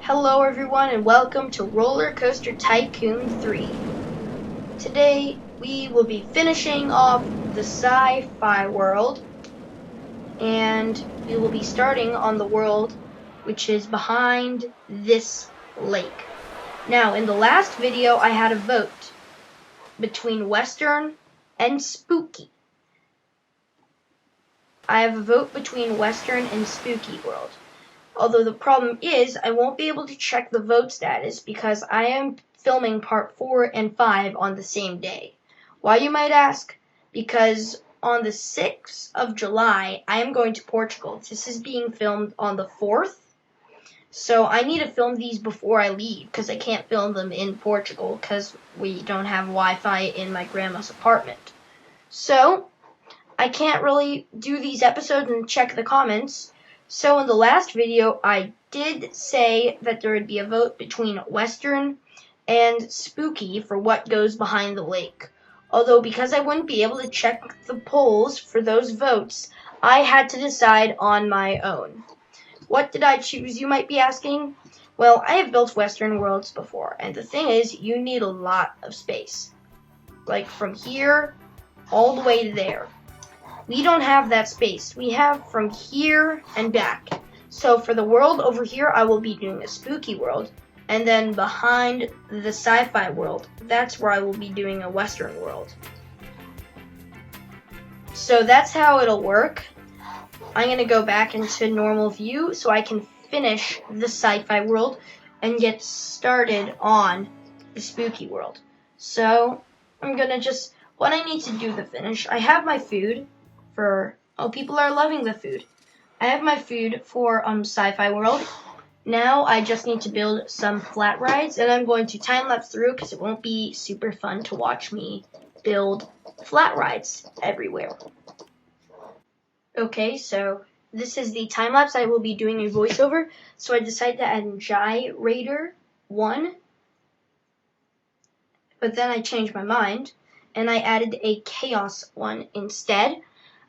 Hello everyone and welcome to Roller Coaster Tycoon 3. Today we will be finishing off the sci-fi world and we will be starting on the world which is behind this lake. Now in the last video I had a vote between Western and Spooky. I have a vote between Western and Spooky World. Although the problem is, I won't be able to check the vote status because I am filming part 4 and 5 on the same day. Why, you might ask? Because on the 6th of July, I am going to Portugal. This is being filmed on the 4th. So I need to film these before I leave because I can't film them in Portugal because we don't have Wi-Fi in my grandma's apartment. So I can't really do these episodes and check the comments. So in the last video, I did say that there would be a vote between Western and Spooky for what goes behind the lake. Although because I wouldn't be able to check the polls for those votes, I had to decide on my own. What did I choose, you might be asking? Well, I have built Western worlds before, and the thing is, you need a lot of space. Like from here all the way to there. We don't have that space. We have from here and back. So for the world over here, I will be doing a spooky world. And then behind the sci-fi world, that's where I will be doing a Western world. So that's how it'll work. I'm going to go back into normal view so I can finish the sci-fi world and get started on the spooky world. So I'm going to just, what I need to do to finish, I have my food. People are loving the food. I have my food for sci-fi world. Now I just need to build some flat rides, and I'm going to time lapse through because it won't be super fun to watch me build flat rides everywhere. Okay, so this is the time lapse. I will be doing a voiceover, so I decided to add Gyrator 1, but then I changed my mind and I added a Chaos 1 instead.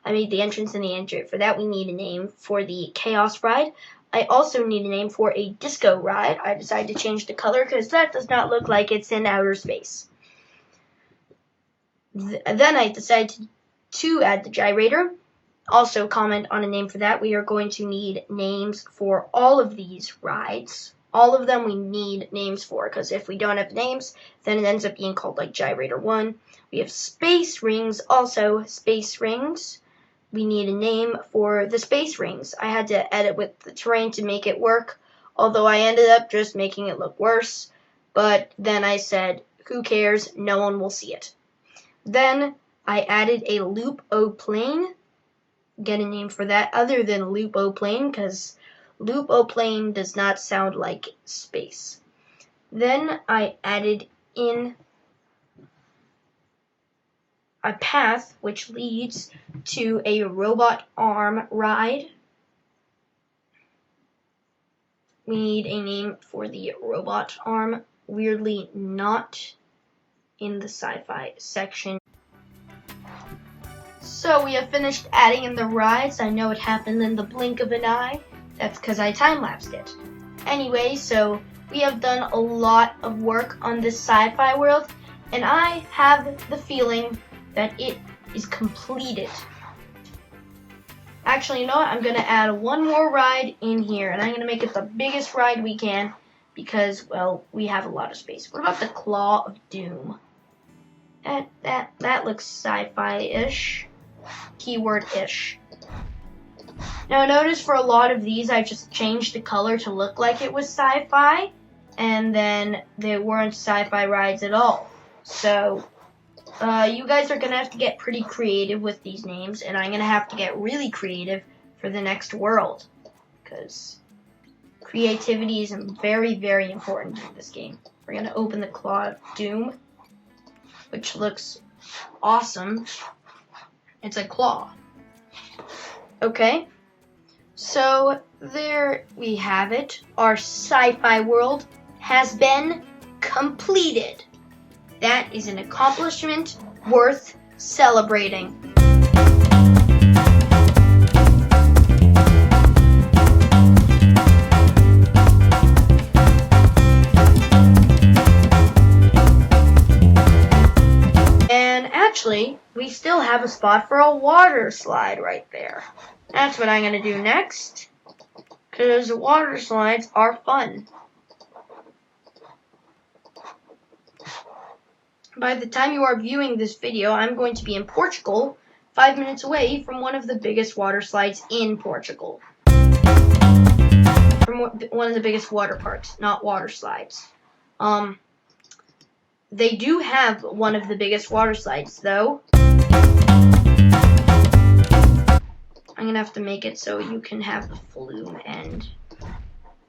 I made the entrance and the exit. For that, we need a name for the Chaos ride. I also need a name for a Disco ride. I decided to change the color because that does not look like it's in outer space. Then I decided to add the Gyrator. Also comment on a name for that. We are going to need names for all of these rides. All of them we need names for, because if we don't have names, then it ends up being called like Gyrator 1. We have Space Rings, also Space Rings. We need a name for the space rings. I had to edit with the terrain to make it work, although I ended up just making it look worse. But then I said, who cares? No one will see it. Then I added a Loop-O-Plane. Get a name for that other than Loop-O-Plane, because Loop-O-Plane does not sound like space. Then I added in a path which leads to a robot arm ride. We need a name for the robot arm. Weirdly not in the sci-fi section. So we have finished adding in the rides. I know it happened in the blink of an eye. That's because I time-lapsed it. Anyway, so we have done a lot of work on this sci-fi world, and I have the feeling that it is completed. Actually, you know what? I'm going to add one more ride in here, and I'm going to make it the biggest ride we can because, well, we have a lot of space. What about the Claw of Doom? That looks sci-fi-ish. Keyword-ish. Now, notice for a lot of these, I just changed the color to look like it was sci-fi, and then they weren't sci-fi rides at all. So you guys are going to have to get pretty creative with these names, and I'm going to have to get really creative for the next world, because creativity is very, very important in this game. We're going to open the Claw of Doom, which looks awesome. It's a claw. Okay, so there we have it. Our sci-fi world has been completed. That is an accomplishment worth celebrating. we still have a spot for a water slide right there. That's what I'm going to do next, because water slides are fun. By the time you are viewing this video, I'm going to be in Portugal, 5 minutes away from one of the biggest water slides in Portugal. From one of the biggest water parks, not water slides. They do have one of the biggest water slides, though. I'm going to have to make it so you can have the flume end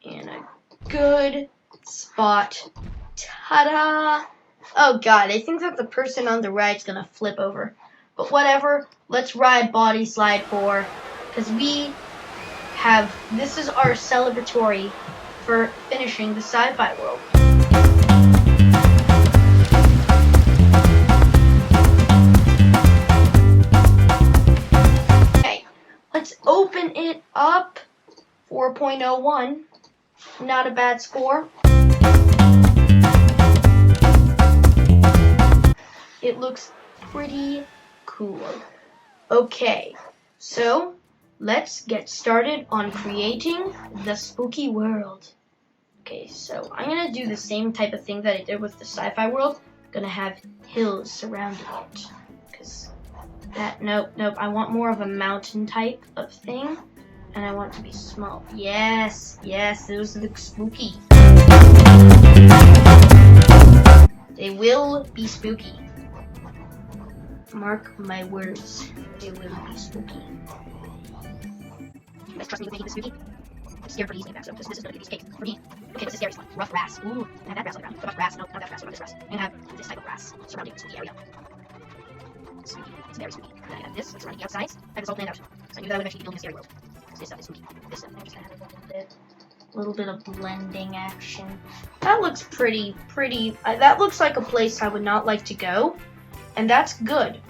in a good spot. Ta-da! Oh god, I think that the person on the ride's going to flip over. But whatever, let's ride Body Slide 4, because this is our celebratory for finishing the sci-fi world. Let's open it up. 4.01. Not a bad score. It looks pretty cool. Okay, so let's get started on creating the spooky world. Okay, so I'm going to do the same type of thing that I did with the sci-fi world. I'm going to have hills surrounding it. Because nope, I want more of a mountain type of thing, and I want it to be small. Yes, those look spooky. They will be spooky. Mark my words, they will be spooky. You guys trust me with making this spooky? I'm scared for these names, so this is gonna be a piece of cake for me. Okay, what's the scariest one? Rough grass. Ooh, I have that grass on the ground. What about grass? No, not that grass. What about this grass? I'm gonna have this type of grass surrounding the spooky area. Spooky. It's very spooky. Then I have this surrounding the outsides. I have this all planned out. So I knew that I would eventually be building a scary world. This stuff is spooky. This stuff, I'm just gonna have a little bit of blending action. That looks pretty. That looks like a place I would not like to go, and that's good.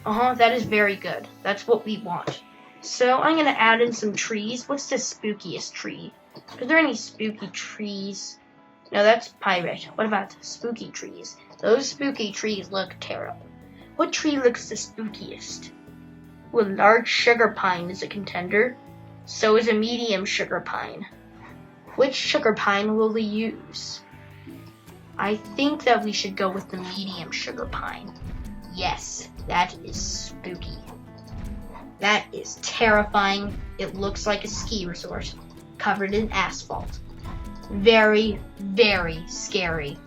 That is very good. That's what we want. So I'm gonna add in some trees. What's the spookiest tree? Are there any spooky trees? No, that's pirate. What about spooky trees? Those spooky trees look terrible. What tree looks the spookiest? Well, a large sugar pine is a contender. So is a medium sugar pine. Which sugar pine will we use? I think that we should go with the medium sugar pine. Yes, that is spooky. That is terrifying. It looks like a ski resort covered in asphalt. Very, very scary.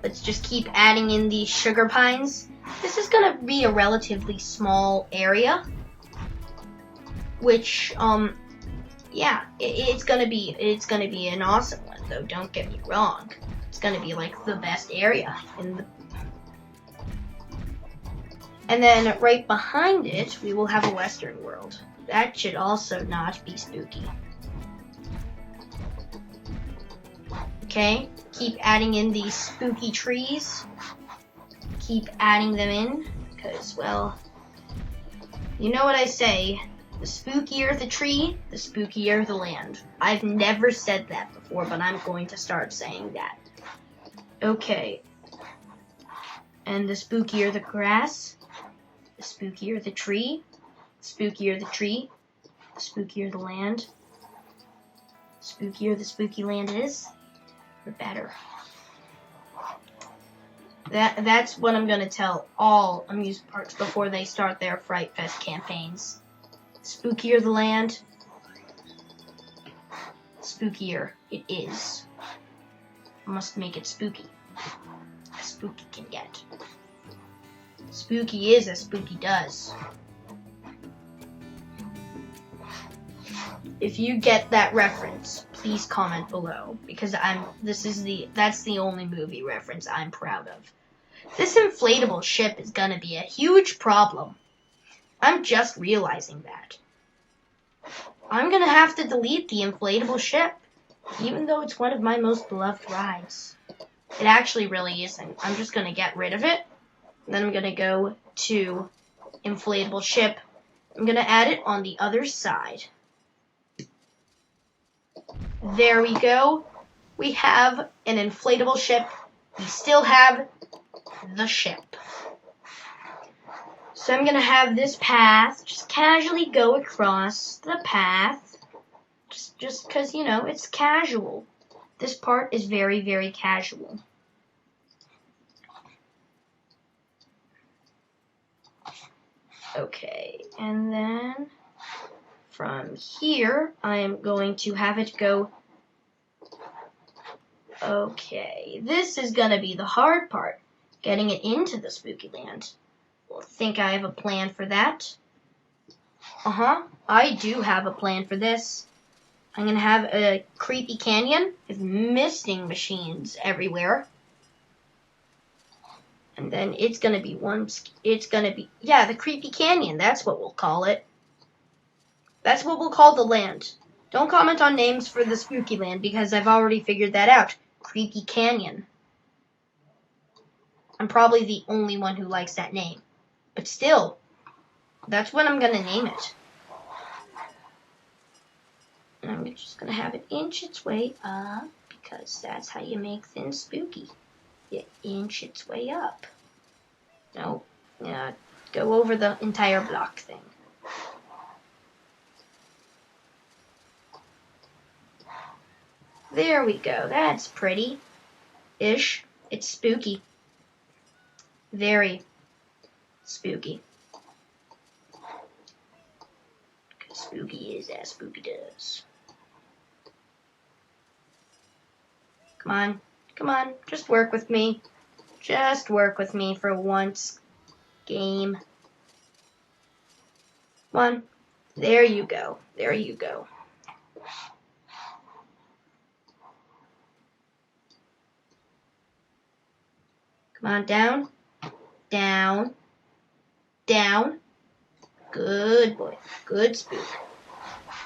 Let's just keep adding in these sugar pines. This is gonna be a relatively small area, which, yeah, it's gonna be an awesome one, though. Don't get me wrong. It's gonna be like the best area in the. And then right behind it, we will have a western world. That should also not be spooky. Okay, keep adding in these spooky trees. Keep adding them in, because, well, you know what I say. The spookier the tree, the spookier the land. I've never said that before, but I'm going to start saying that. Okay. And the spookier the grass, the spookier the tree, the spookier the tree, the spookier the land. The spookier the spooky land is, the better. That's what I'm going to tell all amusement parks before they start their Fright Fest campaigns. Spookier the land, spookier it is. Must make it spooky. As spooky can get. Spooky is as spooky does. If you get that reference, please comment below, because that's the only movie reference I'm proud of. This inflatable ship is gonna be a huge problem. I'm just realizing that. I'm gonna have to delete the inflatable ship, even though it's one of my most beloved rides. It actually really isn't. I'm just gonna get rid of it. And then I'm gonna go to inflatable ship. I'm gonna add it on the other side. There we go. We have an inflatable ship. We still have the ship. So I'm going to have this path just casually go across the path. Just because, you know, it's casual. This part is very, very casual. Okay, and then from here, I am going to have it go. Okay, this is going to be the hard part, getting it into the spooky land. Well, think I have a plan for that? I do have a plan for this. I'm going to have a creepy canyon with misting machines everywhere. And then it's going to be the creepy canyon. That's what we'll call it. That's what we'll call the land. Don't comment on names for the spooky land because I've already figured that out. Creepy Canyon. I'm probably the only one who likes that name. But still, that's what I'm going to name it. And I'm just going to have it inch its way up because that's how you make things spooky. You inch its way up. No, go over the entire block thing. There we go. That's pretty-ish. It's spooky. Very spooky. Because spooky is as spooky does. Come on. Come on. Just work with me. Just work with me for once. Game. Come on. There you go. There you go. Come on, down, down, down. Good boy. Good spook.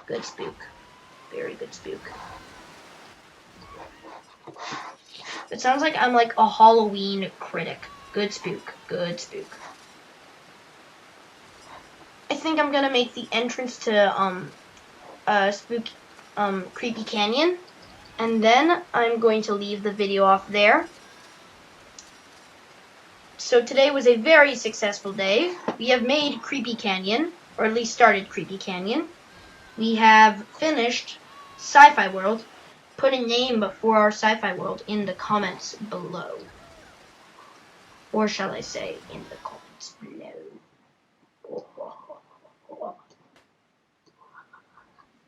Good spook. Very good spook. It sounds like I'm like a Halloween critic. Good spook. Good spook. I think I'm gonna make the entrance to Creepy Canyon, and then I'm going to leave the video off there. So today was a very successful day. We have made Creepy Canyon, or at least started Creepy Canyon. We have finished Sci-Fi World. Put a name for our Sci-Fi World in the comments below. Or shall I say, in the comments below.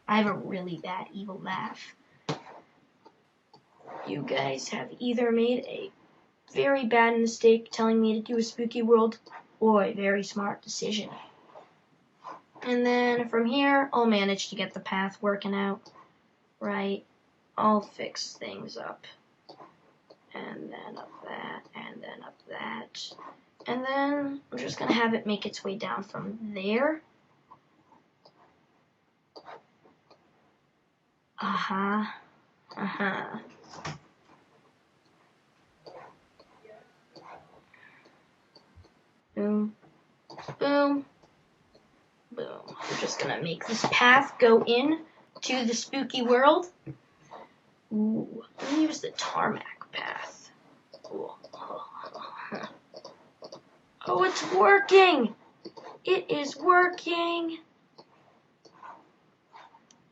I have a really bad evil laugh. You guys have either made a very bad mistake telling me to do a spooky world, or a very smart decision. And then from here, I'll manage to get the path working out. Right. I'll fix things up. And then up that, and then up that. And then I'm just going to have it make its way down from there. Boom, boom, boom. We're just gonna make this path go in to the spooky world. Ooh, let me use the tarmac path. Ooh. Oh, it's working! It is working!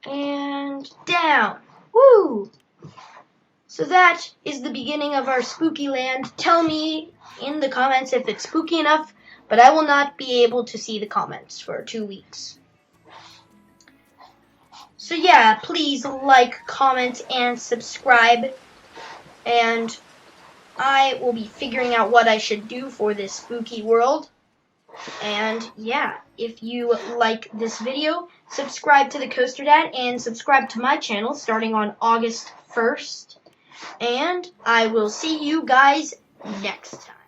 And down. Woo! So that is the beginning of our spooky land. Tell me in the comments if it's spooky enough, but I will not be able to see the comments for 2 weeks. So yeah, please like, comment, and subscribe. And I will be figuring out what I should do for this spooky world. And yeah, if you like this video, subscribe to the Coaster Dad and subscribe to my channel starting on August 1st. And I will see you guys next time.